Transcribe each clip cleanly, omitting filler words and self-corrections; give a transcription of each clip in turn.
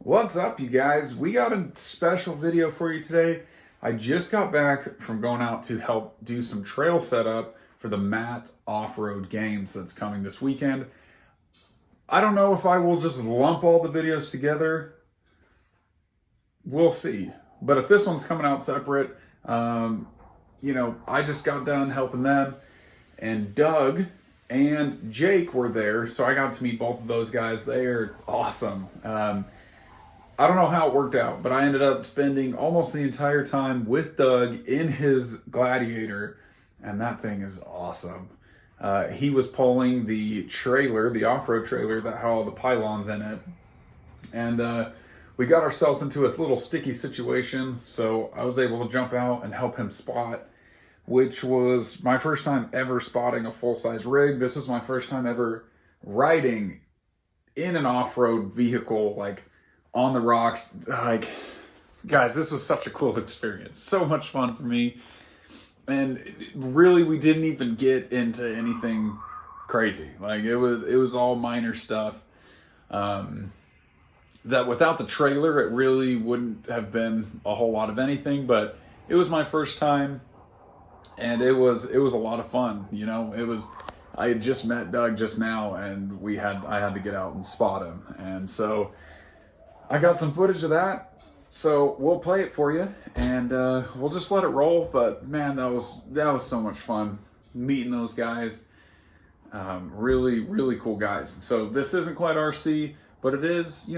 What's up, you guys? We got a special video for you today. I just got back from going out to help do some trail setup for the Matt Off-Road Games that's coming this weekend. I don't know if I will just lump all the videos together. We'll see. But if this one's coming out separate, I just got done helping them, and Doug and Jake were there, so I got to meet both of those guys. They are awesome. I don't know how it worked out, but I ended up spending almost the entire time with Doug in his Gladiator, and that thing is awesome. He was pulling the trailer, the off-road trailer that had all the pylons in it, and we got ourselves into a little sticky situation, so I was able to jump out and help him spot, which was my first time ever spotting a full-size rig. This was my first time ever riding in an off-road vehicle, like on the rocks. Like, guys, this was such a cool experience. So much fun for me. And really, we didn't even get into anything crazy. Like, it was all minor stuff. That without the trailer, it really wouldn't have been a whole lot of anything. But it was my first time, and it was a lot of fun. You know, I had just met Doug just now, and I had to get out and spot him, and so I got some footage of that, so we'll play it for you, and we'll just let it roll. But man, that was so much fun meeting those guys. Really, really cool guys. So this isn't quite RC, but it is,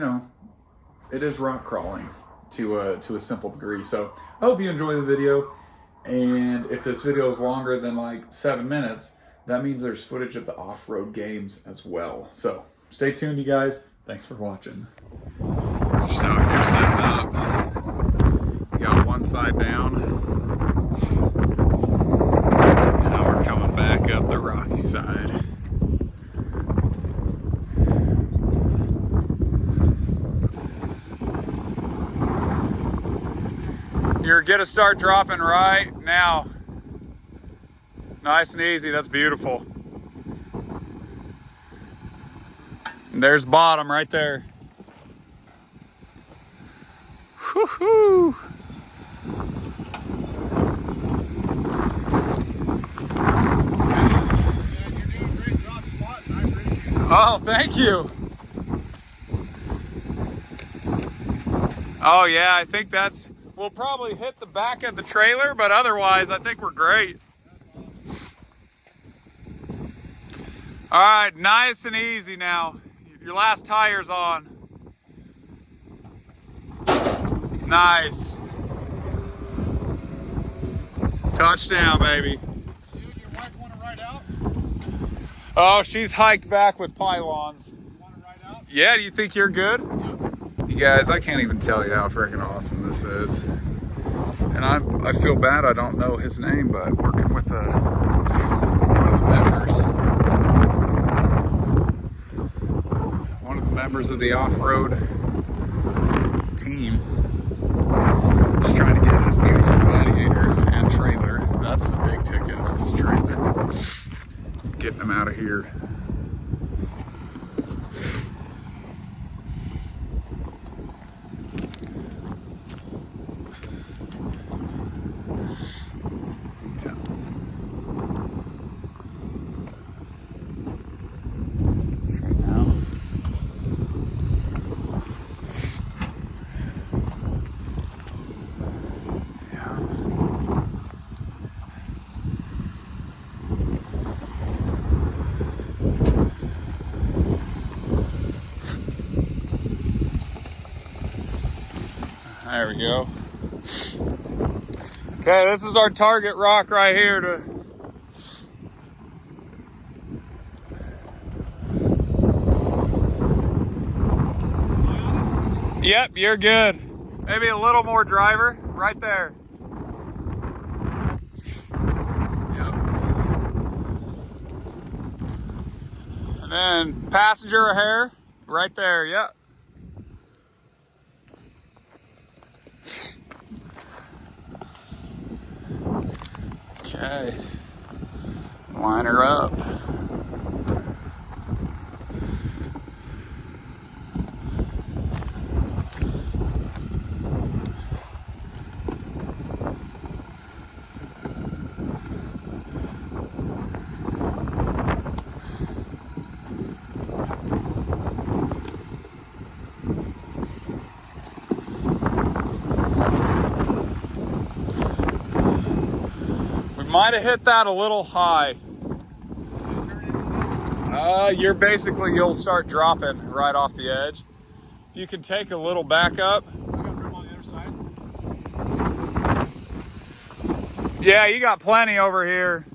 it is rock crawling to a simple degree. So I hope you enjoy the video, and if this video is longer than like 7 minutes, that means there's footage of the off-road games as well. So stay tuned, you guys. Thanks for watching. Just out here setting up. We got one side down. Now we're coming back up the rocky side. You're gonna start dropping right now. Nice and easy, that's beautiful. And there's bottom right there. Woo-hoo! Oh, thank you. Oh yeah, I think we'll probably hit the back of the trailer, but otherwise I think we're great. All right, nice and easy now. Your last tire's on. Nice. Touchdown, baby. You and your wife want to ride out? Oh, she's hiked back with pylons. You want to ride out? Yeah, do you think you're good? Yeah. You guys, I can't even tell you how freaking awesome this is. And I feel bad I don't know his name, but working with one of the members of the off-road team. Just trying to get his beautiful Gladiator and trailer. That's the big ticket, is this trailer. Getting him out of here. Yeah. Straight now. There we go. Okay, this is our target rock right here. Yep, you're good. Maybe a little more driver, right there. Yep. And then passenger a hair, right there, yep. Okay, line her up. Might have hit that a little high. Turn into this. You'll start dropping right off the edge. If you can take a little back up. I got room on the other side. Yeah, you got plenty over here.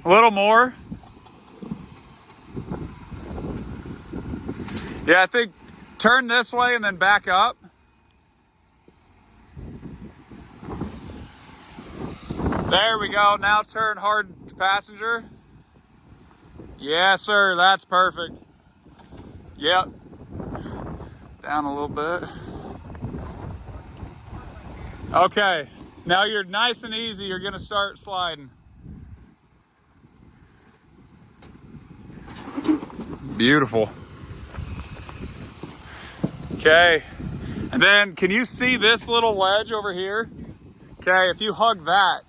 A little more. Yeah, I think turn this way and then back up. There we go. Now turn hard passenger. Yes, sir. That's perfect. Yep. Down a little bit. Okay. Now you're nice and easy. You're going to start sliding. Beautiful. Okay. And then can you see this little ledge over here? Okay, if you hug that.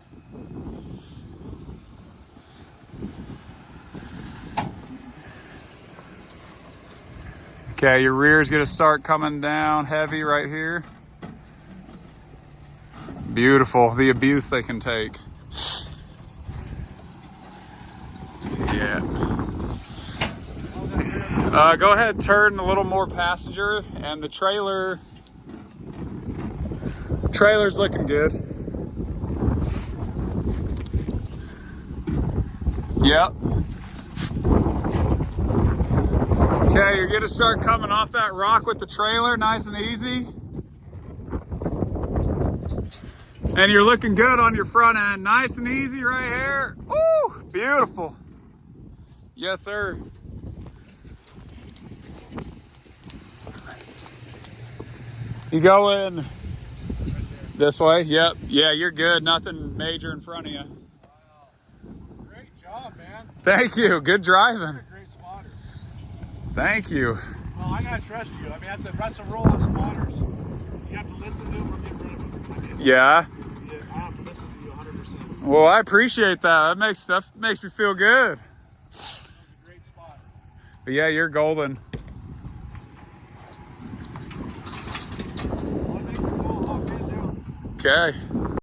Okay, your rear is going to start coming down heavy right here. Beautiful, the abuse they can take. Yeah. Go ahead, turn a little more passenger, and the trailer's looking good. Yep. Okay, you're gonna start coming off that rock with the trailer, nice and easy. And you're looking good on your front end, nice and easy right here. Woo, beautiful. Yes, sir. You going this way? Yep. Yeah, you're good. Nothing major in front of you. Great job, man. Thank you. Good driving. You're a great spotter. Thank you. Well, I gotta trust you. I mean, that's a role of spotters. You have to listen to them or get rid of them. I mean, Yeah. I have to listen to you 100%. Well, I appreciate that. That makes me feel good. That was a great spot. But yeah, you're golden. Well, I think we're all locked in now. Okay.